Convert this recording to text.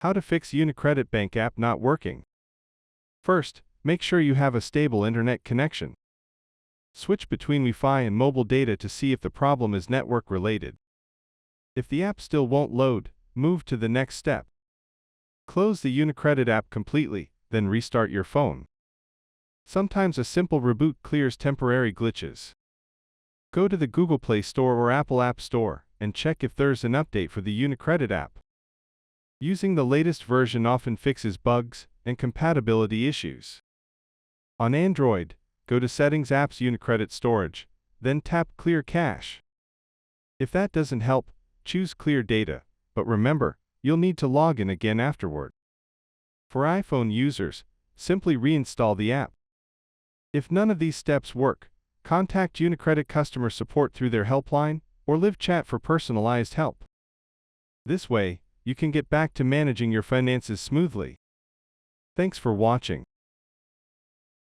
How to fix UniCredit Bank app not working. First, make sure you have a stable internet connection. Switch between Wi-Fi and mobile data to see if the problem is network related. If the app still won't load, move to the next step. Close the UniCredit app completely, then restart your phone. Sometimes a simple reboot clears temporary glitches. Go to the Google Play Store or Apple App Store and check if there's an update for the UniCredit app. Using the latest version often fixes bugs and compatibility issues. On Android, go to Settings Apps UniCredit Storage, then tap Clear Cache. If that doesn't help, choose Clear Data, but remember, you'll need to log in again afterward. For iPhone users, simply reinstall the app. If none of these steps work, contact UniCredit customer support through their helpline or live chat for personalized help. This way, you can get back to managing your finances smoothly. Thanks for watching.